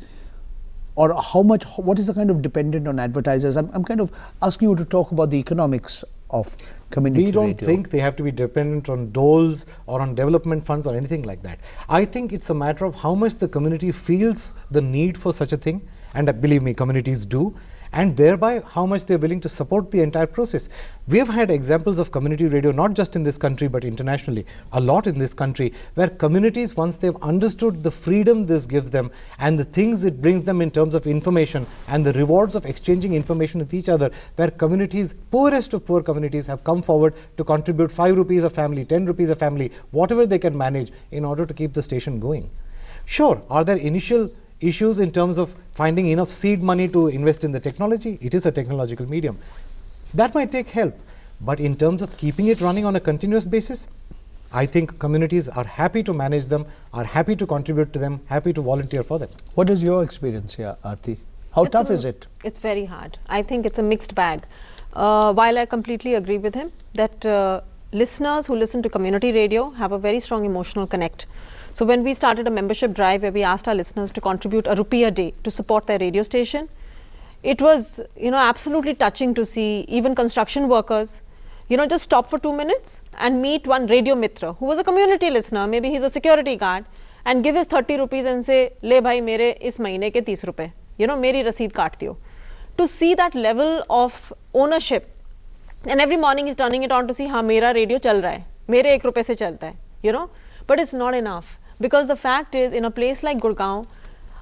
A: Or what is the kind of dependent on advertisers? I'm kind of asking you to talk about the economics of community radio.
C: We don't think they have to be dependent on doles or on development funds or anything like that. I think it's a matter of how much the community feels the need for such a thing, and believe me, communities do, and thereby how much they're willing to support the entire process. We have had examples of community radio, not just in this country, but internationally, a lot in this country, where communities, once they've understood the freedom this gives them and the things it brings them in terms of information and the rewards of exchanging information with each other, where communities, poorest of poor communities, have come forward to contribute 5 rupees a family, 10 rupees a family, whatever they can manage in order to keep the station going. Sure, are there initial issues in terms of finding enough seed money to invest in the technology? It is a technological medium. That might take help. But in terms of keeping it running on a continuous basis, I think communities are happy to manage them, are happy to contribute to them, happy to volunteer for them.
A: What is your experience here, Aarti? How tough is it?
B: It's very hard. I think it's a mixed bag. While I completely agree with him that listeners who listen to community radio have a very strong emotional connect. So when we started a membership drive where we asked our listeners to contribute ₹1 a day to support their radio station, it was, you know, absolutely touching to see even construction workers, you know, just stop for 2 minutes and meet one radio mitra who was a community listener, maybe he's a security guard, and give his 30 rupees and say, le bhai mere is mahine ke 30 rupees, you know, meri raseed kaat diyo. To see that level of ownership, and every morning he's turning it on to see, ha, mera radio chal raha hai, mere 1 rupee se chalta hai, you know. But it's not enough, because the fact is, in a place like Gurgaon,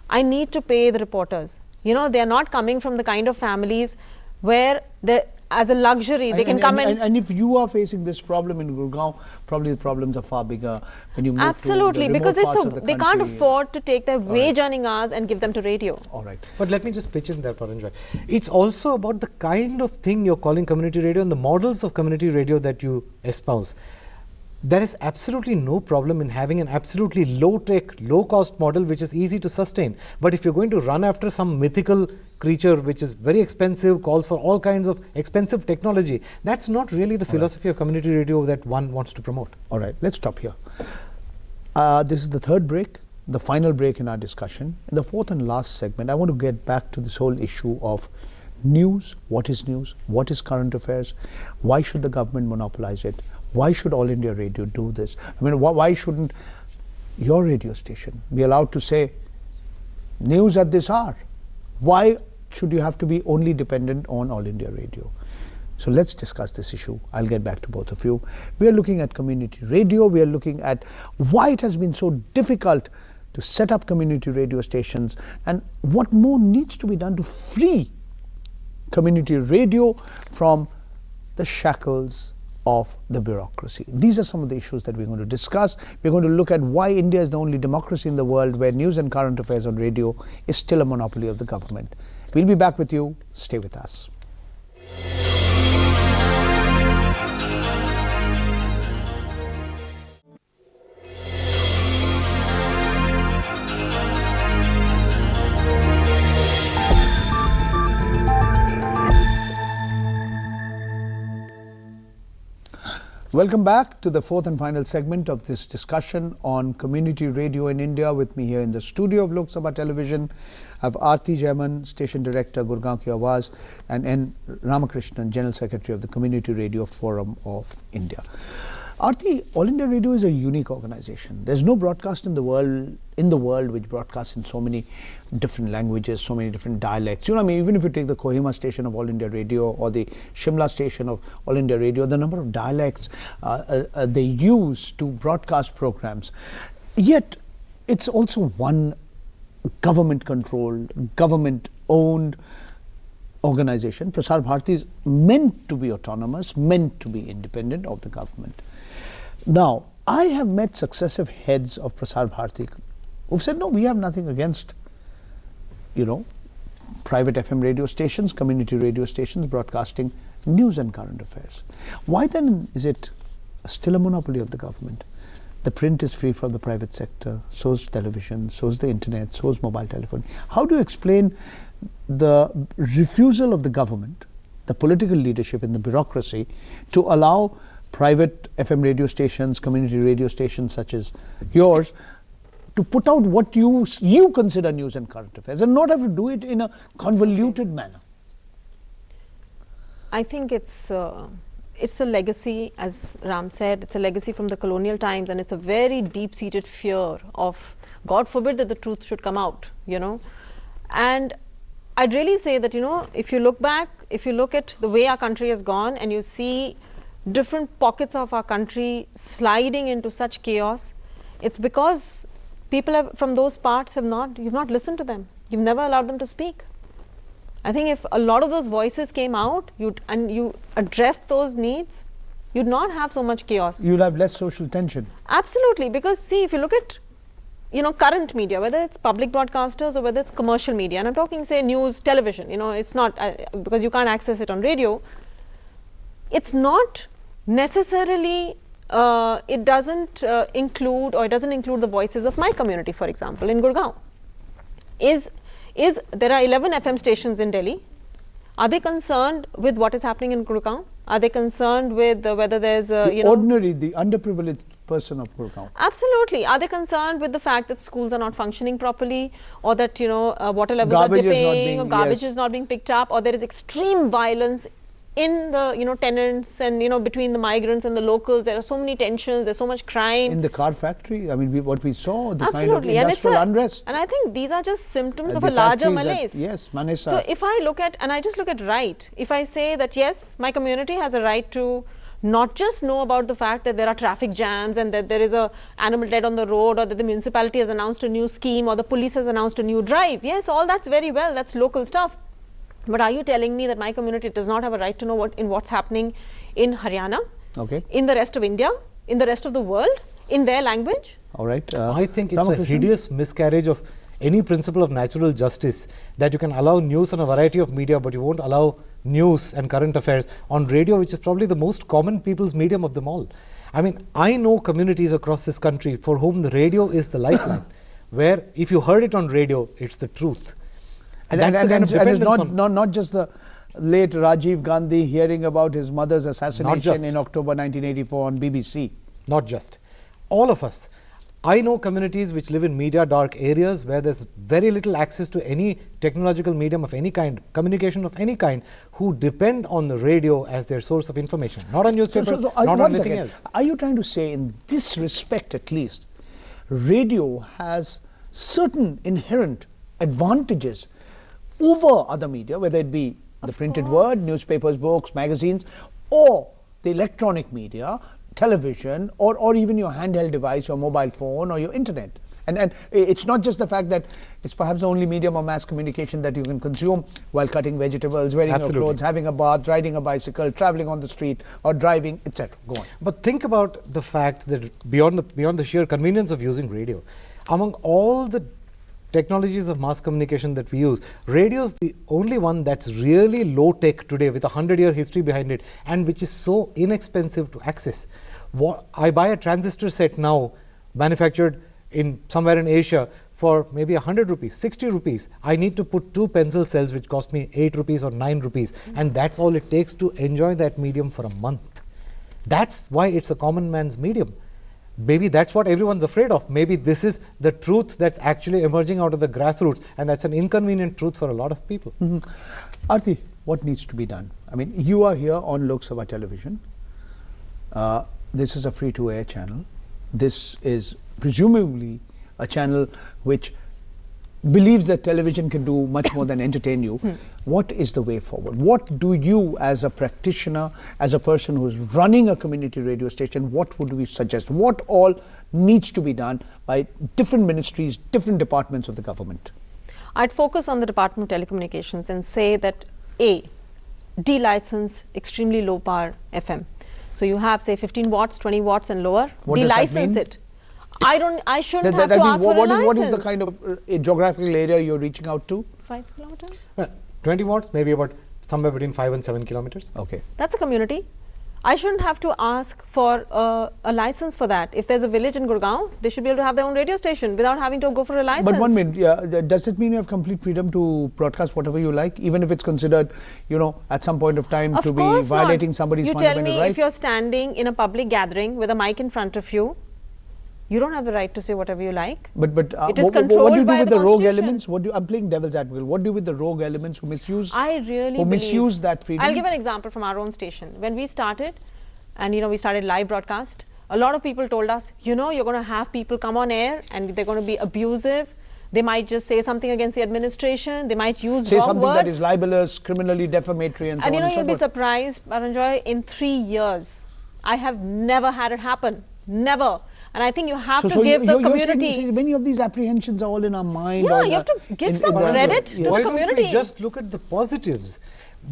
B: I need to pay the reporters. You know, they are not coming from the kind of families where they, as a luxury, they can come in.
A: And if you are facing this problem in Gurgaon, probably the problems are far bigger when you move
B: absolutely,
A: to the
B: because
A: remote parts of the
B: they
A: country.
B: can't afford to take their wage earning hours and give them to radio.
A: All right.
C: But let me just pitch in there, Paranjoy. It's also about the kind of thing you're calling community radio and the models of community radio that you espouse. There is absolutely no problem in having an absolutely low-tech, low-cost model which is easy to sustain. But if you're going to run after some mythical creature which is very expensive, calls for all kinds of expensive technology, that's not really the philosophy of community radio that one wants to promote.
A: All right, let's stop here. This is the third break, the final break in our discussion. In the fourth and last segment, I want to get back to this whole issue of news, what is current affairs, why should the government monopolize it? Why should All India Radio do this? I mean, why shouldn't your radio station be allowed to say news at this hour? Why should you have to be only dependent on All India Radio? So let's discuss this issue. I'll get back to both of you. We are looking at community radio. We are looking at why it has been so difficult to set up community radio stations and what more needs to be done to free community radio from the shackles of the bureaucracy. These are some of the issues that we're going to discuss. We're going to look at why India is the only democracy in the world where news and current affairs on radio is still a monopoly of the government. We'll be back with you. Stay with us. Welcome back to the fourth and final segment of this discussion on community radio in India. With me here in the studio of Lok Sabha Television, I have Aarti Jaiman, Station Director, Gurgaon Ki Awaaz, and N. Ramakrishnan, General Secretary of the Community Radio Forum of India. Aarti, All India Radio is a unique organization. There's no broadcast in the world which broadcasts in so many different languages, so many different dialects. You know, I mean, even if you take the Kohima station of All India Radio or the Shimla station of All India Radio, the number of dialects they use to broadcast programs. Yet, it's also one government-controlled, government-owned organization. Prasar Bharati is meant to be autonomous, meant to be independent of the government. Now, I have met successive heads of Prasar Bharati who've said, no, we have nothing against, private FM radio stations, community radio stations broadcasting news and current affairs. Why then is it still a monopoly of the government? The print is free from the private sector, so is television, so is the internet, so is mobile telephony. How do you explain the refusal of the government, the political leadership and the bureaucracy to allow private FM radio stations, community radio stations such as yours to put out what you consider news and current affairs and not have to do it in a convoluted manner?
B: I think it's a legacy, as Ram said, it's a legacy from the colonial times, and it's a very deep-seated fear of, God forbid that the truth should come out, And I'd really say that, if you look back, if you look at the way our country has gone and you see different pockets of our country sliding into such chaos, it's because people from those parts you've not listened to them. You've never allowed them to speak. I think if a lot of those voices came out and you addressed those needs, you'd not have so much chaos.
A: You'll have less social tension.
B: Absolutely, because see, if you look at current media, whether it's public broadcasters or whether it's commercial media, and I'm talking, say, news, television, it's not, because you can't access it on radio, it's not necessarily, it doesn't include the voices of my community, for example, in Gurgaon. There are 11 FM stations in Delhi. Are they concerned with what is happening in Gurgaon? Are they concerned with whether there's
A: the underprivileged person of Gurgaon?
B: Absolutely. Are they concerned with the fact that schools are not functioning properly, or that water levels
A: garbage
B: are dipping, or garbage is not being picked up, or there is extreme violence in the tenants and between the migrants and the locals? There are so many tensions, there's so much crime.
A: In the car factory, I mean, what we saw, the
B: Absolutely.
A: kind of industrial unrest.
B: And I think these are just symptoms of a larger malaise.
A: Yes, Manesa.
B: So if I look at, and I just look at right, if I say that yes, my community has a right to not just know about the fact that there are traffic jams and that there is a animal dead on the road, or that the municipality has announced a new scheme, or the police has announced a new drive. Yes, all that's very well, that's local stuff. But are you telling me that my community does not have a right to know what's happening in Haryana, in the rest of India, in the rest of the world, in their language?
A: All right.
C: I think it's a hideous miscarriage of any principle of natural justice that you can allow news on a variety of media, but you won't allow news and current affairs on radio, which is probably the most common people's medium of them all. I mean, I know communities across this country for whom the radio is the lifeline, where if you heard it on radio, it's the truth.
A: And it's not just the late Rajiv Gandhi hearing about his mother's assassination in October 1984 on BBC.
C: Not just. All of us. I know communities which live in media dark areas where there's very little access to any technological medium of any kind, communication of any kind, who depend on the radio as their source of information. Not on newspapers, not on anything else.
A: Are you trying to say, in this respect at least, radio has certain inherent advantages over other media, whether it be the printed word, newspapers, books, magazines, or the electronic media, television, or even your handheld device, your mobile phone, or your internet? And it's not just the fact that it's perhaps the only medium of mass communication that you can consume while cutting vegetables, wearing your clothes, having a bath, riding a bicycle, traveling on the street, or driving, etc. Go on.
C: But think about the fact that beyond the sheer convenience of using radio, among all the technologies of mass communication that we use, radio is the only one that's really low tech today, with a 100-year history behind it, and which is so inexpensive to access. I buy a transistor set now, manufactured in somewhere in Asia, for maybe 100 rupees, 60 rupees. I need to put 2 pencil cells which cost me 8 rupees or 9 rupees, and that's all it takes to enjoy that medium for a month. That's why it's a common man's medium. Maybe that's what everyone's afraid of. Maybe this is the truth that's actually emerging out of the grassroots, and that's an inconvenient truth for a lot of people.
A: Aarti, what needs to be done? I mean, you are here on Lok Sabha television. This is a free-to-air channel. This is presumably a channel which believes that television can do much more than entertain you. What is the way forward? What do you, as a practitioner, as a person who's running a community radio station, what would we suggest? What all needs to be done by different ministries, different departments of the government?
B: I'd focus on the Department of Telecommunications and say that A, de-license extremely low power FM. So you have, say, 15 watts, 20 watts and lower, de-license it. I shouldn't have to ask for a license.
A: What is the kind of geographical area you're reaching out to?
B: 5 kilometers?
C: 20 watts, maybe about somewhere between 5 and 7 kilometers.
A: Okay.
B: That's a community. I shouldn't have to ask for a license for that. If there's a village in Gurgaon, they should be able to have their own radio station without having to go for a license.
A: But 1 minute, does it mean you have complete freedom to broadcast whatever you like, even if it's considered, at some point of time to be violating somebody's fundamental right?
B: You tell me, if you're standing in a public gathering with a mic in front of you, you don't have the right to say whatever you like.
A: But
B: it is
A: what do
B: controlled
A: you do
B: by
A: with
B: the
A: the rogue
B: Constitution.
A: elements? I'm playing devil's advocate. What do you with the rogue elements who misuse? Misuse that freedom?
B: I'll give an example from our own station. When we started, and we started live broadcast, a lot of people told us, you're going to have people come on air and they're going to be abusive. They might just say something against the administration. They might use wrong
A: something
B: words.
A: that is libelous, criminally defamatory, and so on and so
B: you'll be
A: forth.
B: surprised, Paranjoy, in 3 years, I have never had it happen. Never. And I think you have to give the community.
A: Saying many of these apprehensions are all in our mind.
B: Yeah, you have to give some credit to the
C: Why
B: community.
C: don't we just look at the positives?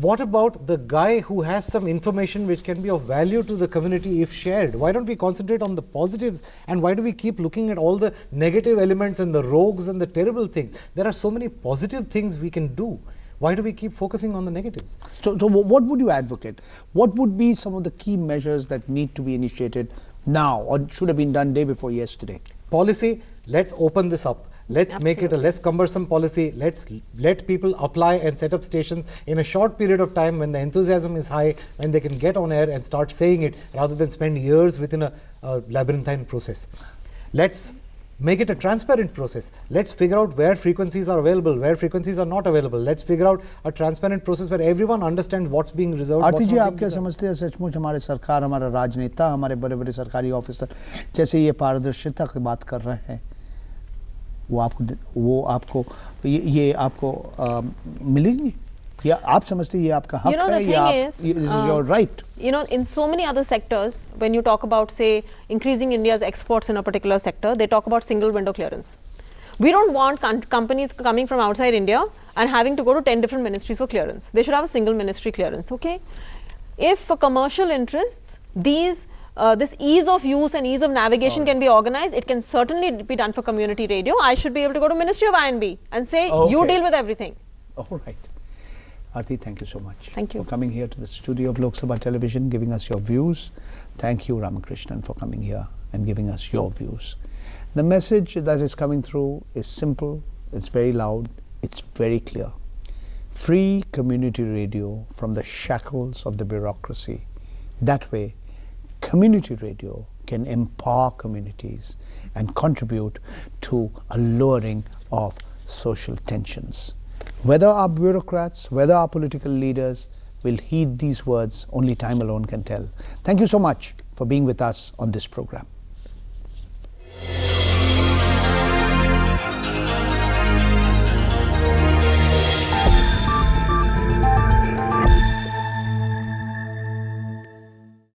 C: What about the guy who has some information which can be of value to the community if shared? Why don't we concentrate on the positives, and why do we keep looking at all the negative elements and the rogues and the terrible things? There are so many positive things we can do. Why do we keep focusing on the negatives?
A: So what would you advocate? What would be some of the key measures that need to be initiated now, or should have been done day before yesterday?
C: Policy, let's open this up. Let's make it a less cumbersome policy. Let's let people apply and set up stations in a short period of time when the enthusiasm is high, when they can get on air and start saying it rather than spend years within a labyrinthine process. Let's make it a transparent process. Let's figure out where frequencies are available, where frequencies are not available. Let's figure out a transparent process where everyone understands what's being reserved.
A: आरती जी, आप क्या समझते हैं सचमुच हमारे सरकार, हमारा राजनेता, हमारे बड़े बड़े सरकारी ऑफिसर जैसे ये पारदर्शिता की बात कर रहे हैं, वो आपको ये आपको मिलेंगी? या आप समझते हैं ये आपका हक है या this is your right?
B: In so many other sectors, when you talk about, say, increasing India's exports in a particular sector, they talk about single window clearance. We don't want companies coming from outside India and having to go to 10 different ministries for clearance. They should have a single ministry clearance, okay? If for commercial interests, this ease of use and ease of navigation can be organized, it can certainly be done for community radio. I should be able to go to Ministry of INB and say, you deal with everything.
A: All right. Aarti, thank you so much.
B: Thank you
A: for coming here to the studio of Lok Sabha Television, giving us your views. Thank you, Ramakrishnan, for coming here and giving us your views. The message that is coming through is simple, it's very loud, it's very clear. Free community radio from the shackles of the bureaucracy. That way, community radio can empower communities and contribute to a lowering of social tensions. Whether our bureaucrats, whether our political leaders will heed these words, only time alone can tell. Thank you so much for being with us on this program.